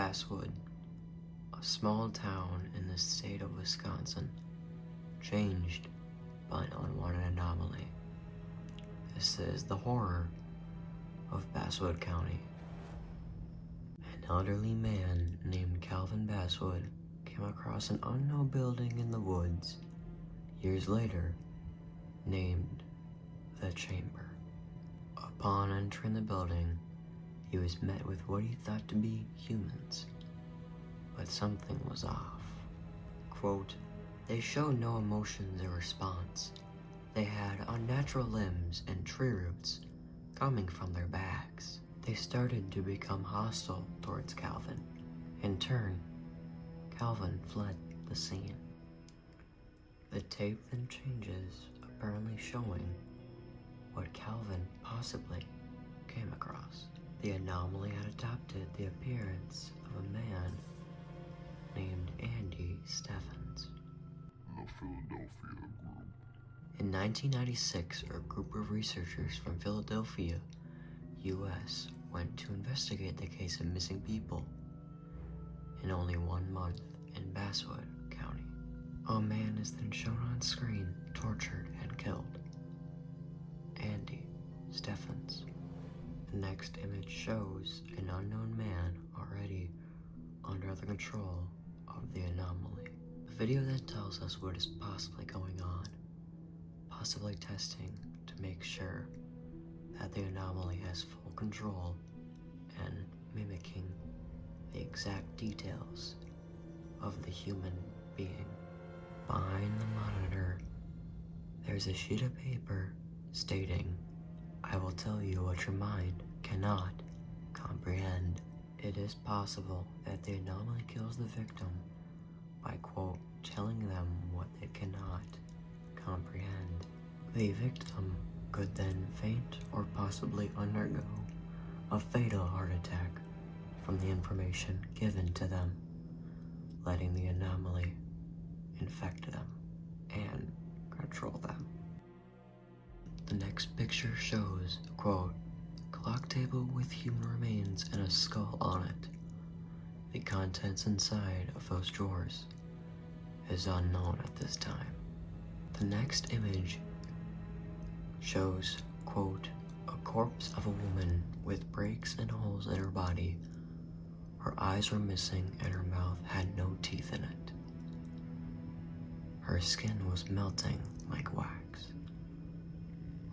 Basswood, a small town in the state of Wisconsin, changed by an unwanted anomaly. This is the horror of Basswood County. An elderly man named Calvin Basswood came across an unknown building in the woods years later, named the Chamber. Upon entering the building, he was met with what he thought to be humans, but something was off. Quote, "They showed no emotions or response. They had unnatural limbs and tree roots coming from their backs. They started to become hostile towards Calvin. In turn, Calvin fled the scene." The tape then changes, apparently showing what Calvin possibly came across. The anomaly had adopted the appearance of a man named Andy Steffens. The Philadelphia Group. In 1996, a group of researchers from Philadelphia, US, went to investigate the case of missing people in only 1 month in Basswood County. A man is then shown on screen, tortured and killed. Andy Steffens. The next image shows an unknown man already under the control of the anomaly. The video then tells us what is possibly going on, possibly testing to make sure that the anomaly has full control and mimicking the exact details of the human being. Behind the monitor, there's a sheet of paper stating, "I will tell you what your mind cannot comprehend." It is possible that the anomaly kills the victim by, quote, telling them what they cannot comprehend. The victim could then faint or possibly undergo a fatal heart attack from the information given to them, letting the anomaly infect them and control them. The next picture shows, quote, "Clock table with human remains and a skull on it. The contents inside of those drawers is unknown at this time." The next image shows, quote, "A corpse of a woman with breaks and holes in her body. Her eyes were missing and her mouth had no teeth in it. Her skin was melting like wax.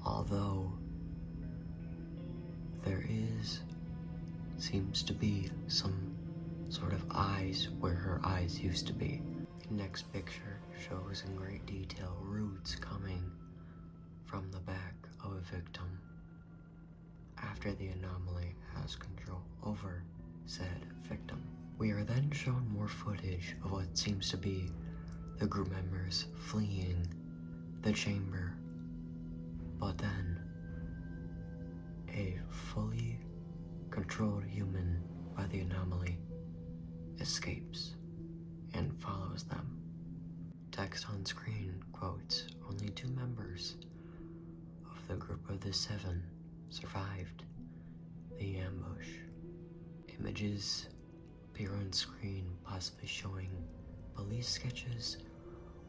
Although there seems to be some sort of eyes where her eyes used to be." The next picture shows in great detail roots coming from the back of a victim after the anomaly has control over said victim. We are then shown more footage of what seems to be the group members fleeing the chamber, but then a fully controlled human by the anomaly escapes and follows them. Text on screen quotes, "Only 2 members of the group of the 7 survived the ambush." Images appear on screen, possibly showing police sketches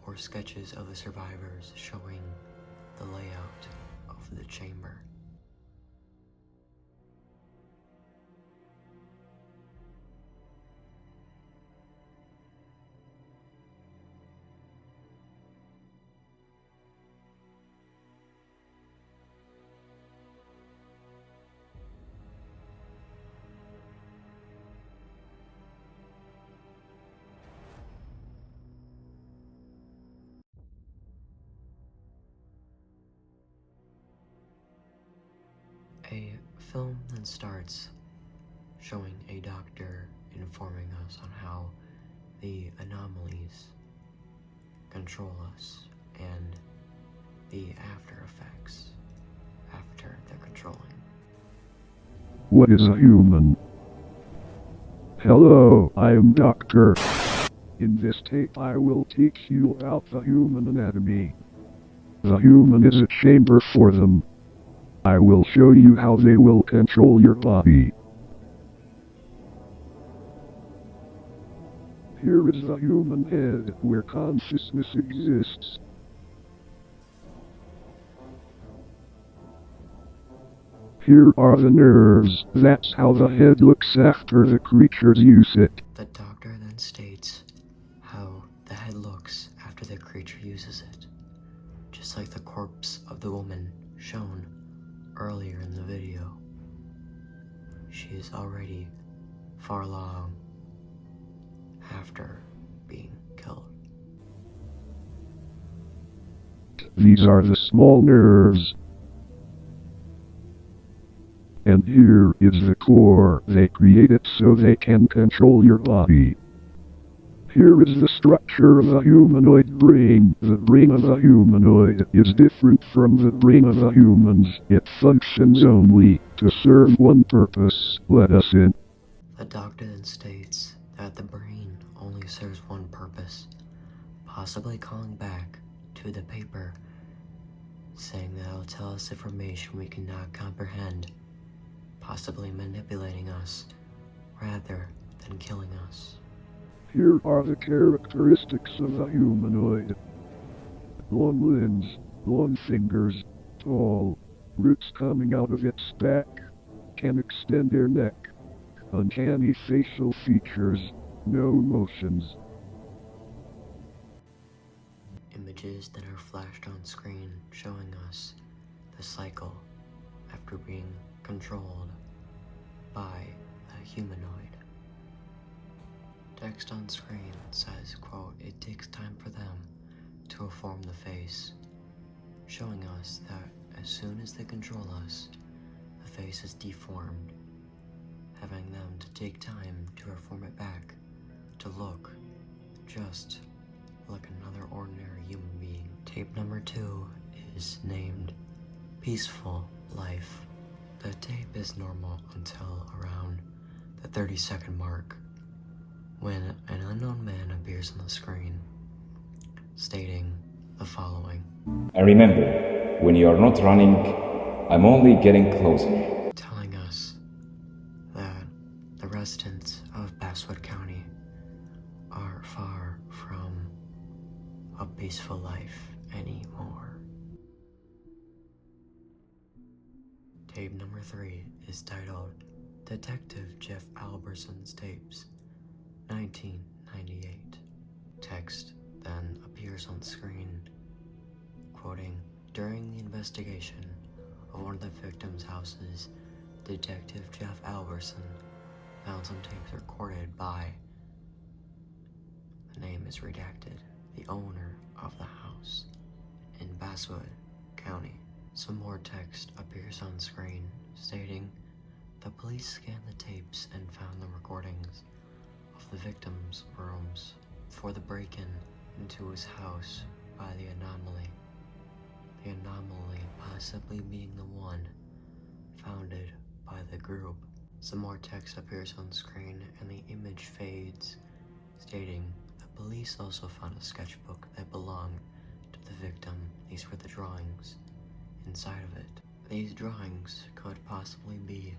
or sketches of the survivors showing the layout of the chamber. A film then starts showing a doctor informing us on how the anomalies control us and the after effects after they're controlling. What is a human? Hello, I am Doctor. In this tape I will teach you about the human anatomy. The human is a chamber for them. I will show you how they will control your body. Here is the human head, where consciousness exists. Here are the nerves. That's how the head looks after the creatures use it. The doctor then states how the head looks after the creature uses it, just like the corpse of the woman shown earlier in the video. She is already far along after being killed. These are the small nerves. And here is the core. They create it so they can control your body. Here is the structure of a humanoid brain. The brain of a humanoid is different from the brain of a humans. It functions only to serve one purpose. Let us in. The doctor then states that the brain only serves one purpose, possibly calling back to the paper, saying that it'll tell us information we cannot comprehend, possibly manipulating us rather than killing us. Here are the characteristics of a humanoid. Long limbs, long fingers, tall, roots coming out of its back, can extend their neck, uncanny facial features, no emotions. Images that are flashed on screen showing us the cycle after being controlled by a humanoid. Text on screen says, quote, "It takes time for them to reform the face," showing us that as soon as they control us, the face is deformed, having them to take time to reform it back to look just like another ordinary human being. Tape number 2 is named Peaceful Life. The tape is normal until around the 30-second mark, when an unknown man appears on the screen, stating the following. And remember, when you are not running, I'm only getting closer. Telling us that the residents of Basswood County are far from a peaceful life anymore. Tape number 3 is titled Detective Jeff Alberson's Tapes, 1998. Text then appears on screen, quoting, "During the investigation of one of the victims' houses, Detective Jeff Alberson found some tapes recorded by," the name is redacted, "the owner of the house in Basswood County." Some more text appears on screen stating, "The police scanned the tapes and found the recordings of the victim's rooms for the break-in into his house by the anomaly possibly being the one founded by the group." Some more text appears on screen and the image fades, stating, "The police also found a sketchbook that belonged to the victim. These were the drawings inside of it. These drawings could possibly be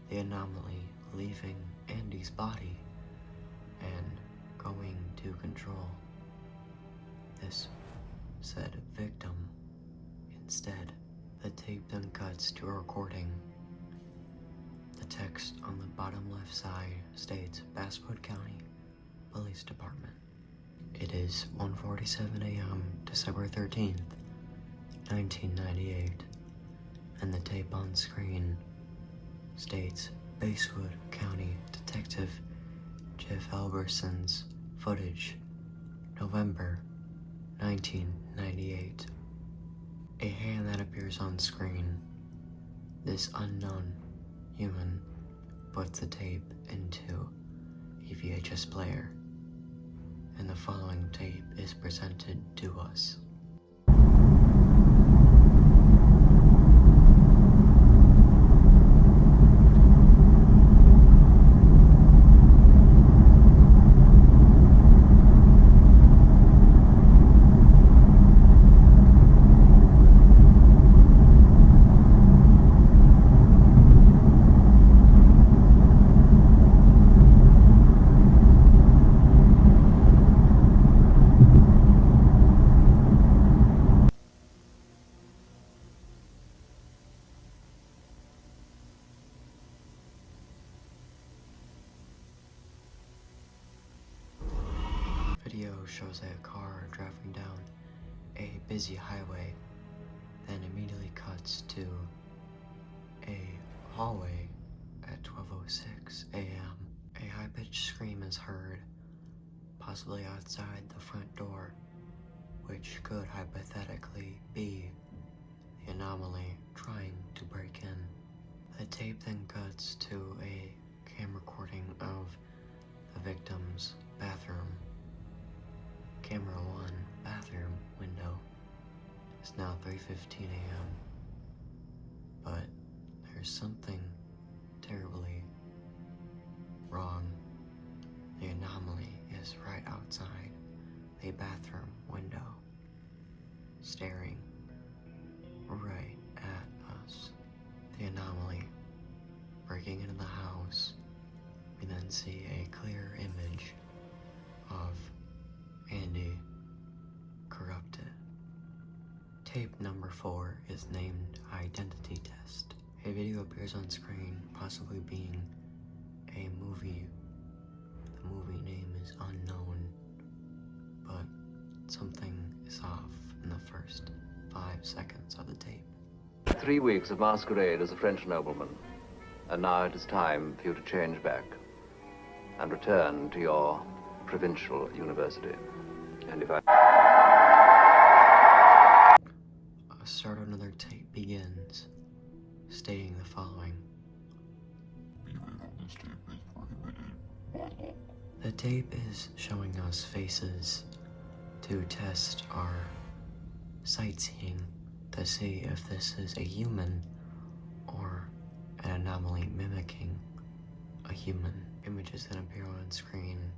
the anomaly leaving Andy's body and going to control this said victim. Instead, the tape then cuts to a recording. The text on the bottom left side states Basswood County Police Department. It is 1:47 a.m. December 13th, 1998, and the tape on screen states Basswood County Detective Jeff Alberson's footage, November 1998. A hand that appears on screen. This unknown human puts the tape into a VHS player, and the following tape is presented to us. shows a car driving down a busy highway, then immediately cuts to a hallway at 12:06 a.m. A high-pitched scream is heard, possibly outside the front door, which could hypothetically be the anomaly trying to break in. The tape then cuts to a camera recording of the victim's bathroom. Camera 1 bathroom window is now 3:15 a.m. But there's something terribly wrong. The anomaly is right outside the bathroom window, staring right at us. The anomaly breaking into the house. We then see a clear image of Andy corrupted. Tape number 4 is named Identity Test. A video appears on screen, possibly being a movie. The movie name is unknown, but something is off in the first 5 seconds of the tape. 3 weeks of masquerade as a French nobleman, and now it is time for you to change back and return to your provincial university. And if I... A start of another tape begins, stating the following. The tape is showing us faces to test our sightseeing to see if this is a human or an anomaly mimicking a human. Images then appear on screen, and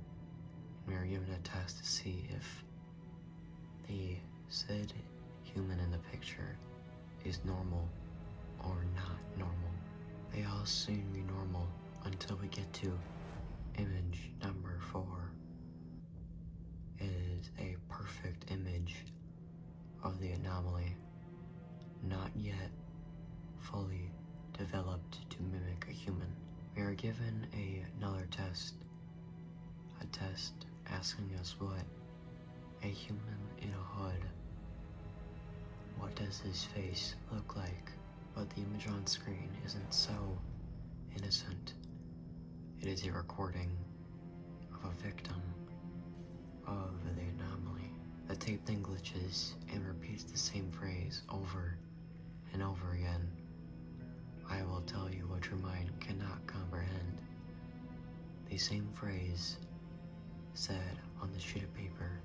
we are given a test to see if the said human in the picture is normal or not normal. They all seem to be normal until we get to image number 4. It is a perfect image of the anomaly, not yet fully developed to mimic a human. We are given another test, a test asking us what a human in a hood, what does his face look like? But the image on screen isn't so innocent. It is a recording of a victim of the anomaly. The tape then glitches and repeats the same phrase over and over again. I will tell you what your mind cannot comprehend. The same phrase said on the sheet of paper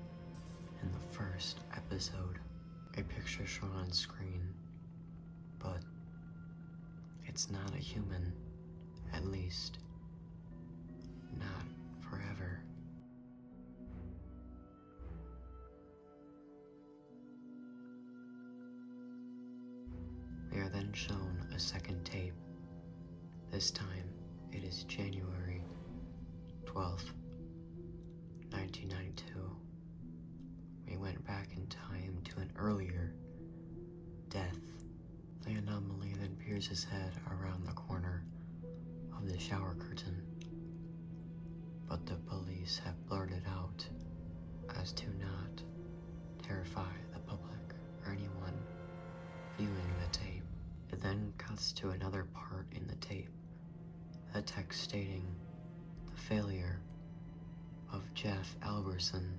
in the first episode. A picture shown on screen, but it's not a human, at least not forever. We are then shown a second tape. This time it is January 12th, 1992. We went back in time to an earlier death. The anomaly then peers his head around the corner of the shower curtain, but the police have blurred it out as to not terrify the public or anyone viewing the tape. It then cuts to another part in the tape, the text stating the failure of Jeff Alberson,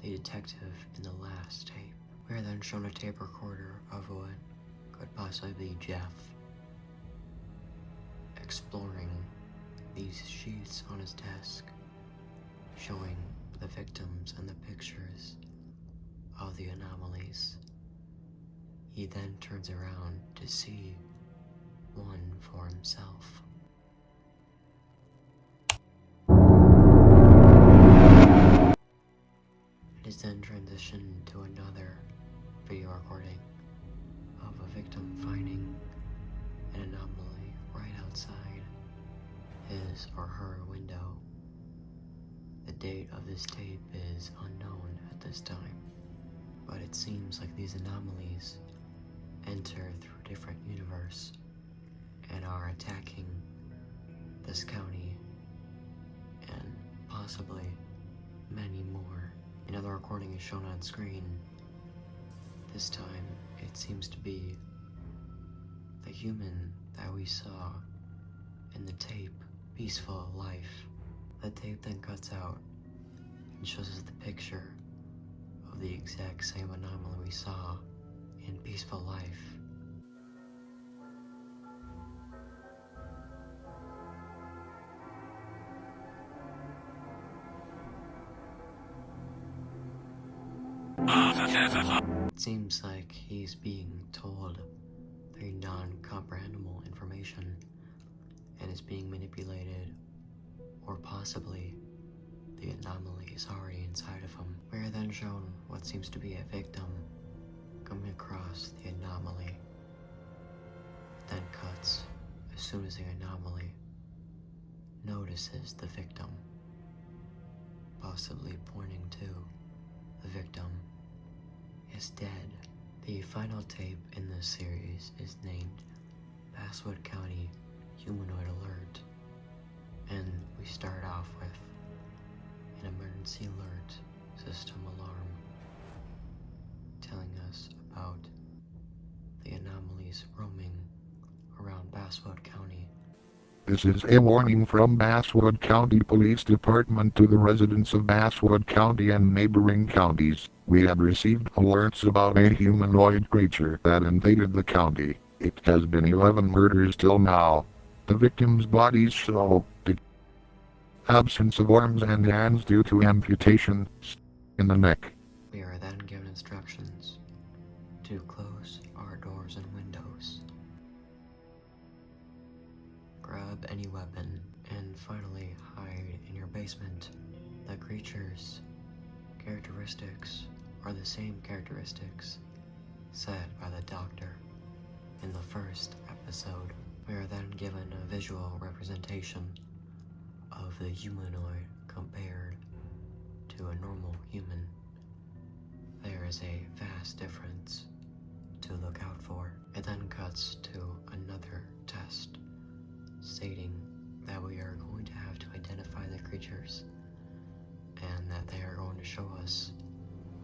the detective in the last tape. We are then shown a tape recorder of what could possibly be Jeff exploring these sheets on his desk, showing the victims and the pictures of the anomalies. He then turns around to see one for himself. It is then transitioned to another video recording of a victim finding an anomaly right outside his or her window. The date of this tape is unknown at this time, but it seems like these anomalies enter through a different universe and are attacking this county and possibly many more. Another recording is shown on screen. This time, it seems to be the human that we saw in the tape, Peaceful Life. The tape then cuts out and shows us the picture of the exact same anomaly we saw in Peaceful Life. It seems like he's being told very non-comprehensible information and is being manipulated, or possibly the anomaly is already inside of him. We are then shown what seems to be a victim coming across the anomaly. It then cuts as soon as the anomaly notices the victim, possibly pointing to the victim is dead. The final tape in this series is named Basswood County Humanoid Alert, and we start off with an emergency alert system alarm telling us about the anomalies roaming around Basswood County. This is a warning from Basswood County Police Department to the residents of Basswood County and neighboring counties. We have received alerts about a humanoid creature that invaded the county. It has been 11 murders till now. The victims' bodies show the absence of arms and hands due to amputation in the neck. We are then given instructions to close our doors and windows, grab any weapon, and finally hide in your basement. The creature's characteristics are the same characteristics set by the doctor in the first episode. We are then given a visual representation of the humanoid compared to a normal human. There is a vast difference to look out for. It then cuts to another test, stating that we are going to have to identify the creatures and that they are going to show us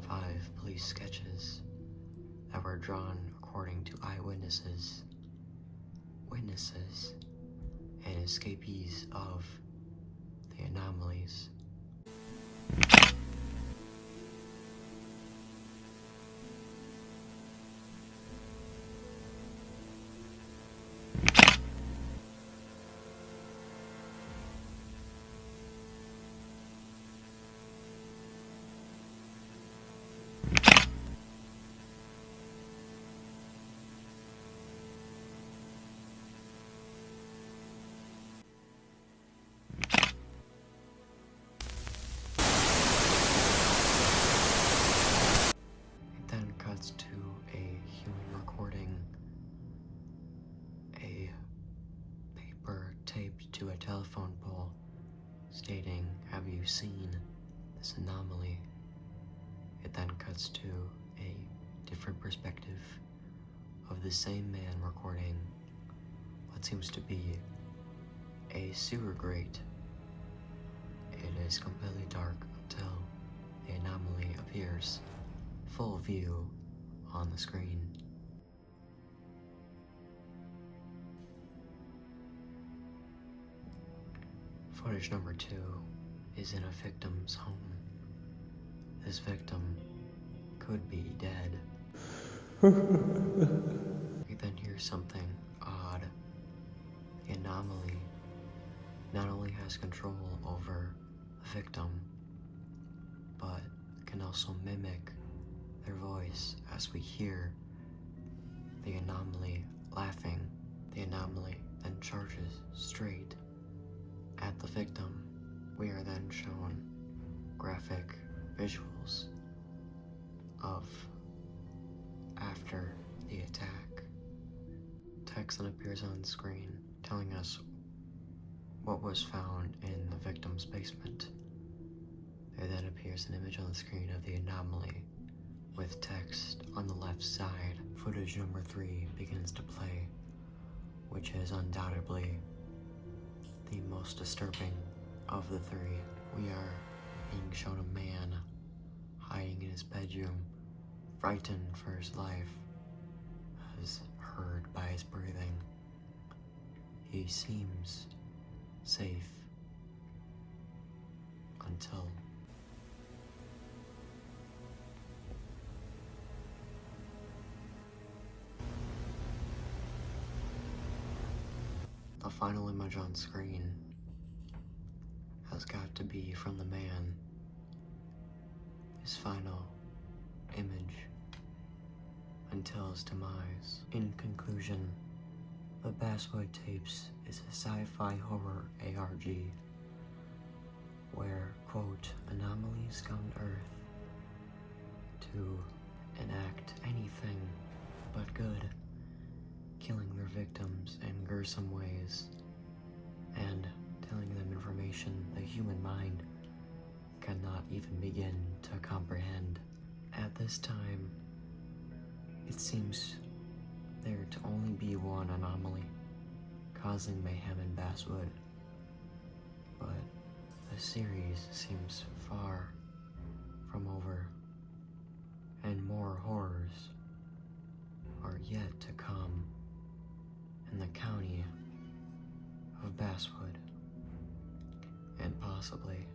5 police sketches that were drawn according to eyewitnesses, witnesses, and escapees of the anomalies. To a human recording, a paper taped to a telephone pole stating, "Have you seen this anomaly?" It then cuts to a different perspective of the same man recording what seems to be a sewer grate. It is completely dark until the anomaly appears full view on the screen. Footage number 2 is in a victim's home. This victim could be dead. We then hear something odd. The anomaly not only has control over the victim, but can also mimic their voice as we hear the anomaly laughing. The anomaly then charges straight at the victim. We are then shown graphic visuals of after the attack. Text then appears on screen telling us what was found in the victim's basement. There then appears an image on the screen of the anomaly with text on the left side. Footage number 3 begins to play, which is undoubtedly the most disturbing of the 3. We are being shown a man hiding in his bedroom, frightened for his life, as heard by his breathing. He seems safe until the final image on screen has got to be from the man. His final image until his demise. In conclusion, the Basswood Tapes is a sci-fi horror ARG where, quote, anomalies come to Earth to enact anything but good, killing their victims in gruesome ways and telling them information the human mind cannot even begin to comprehend. At this time, it seems there to only be one anomaly causing mayhem in Basswood, but the series seems far from over, and more horrors are yet to come in the county of Basswood, and possibly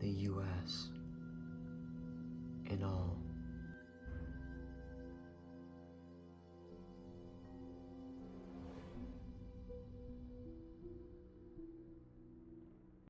the U.S. in all.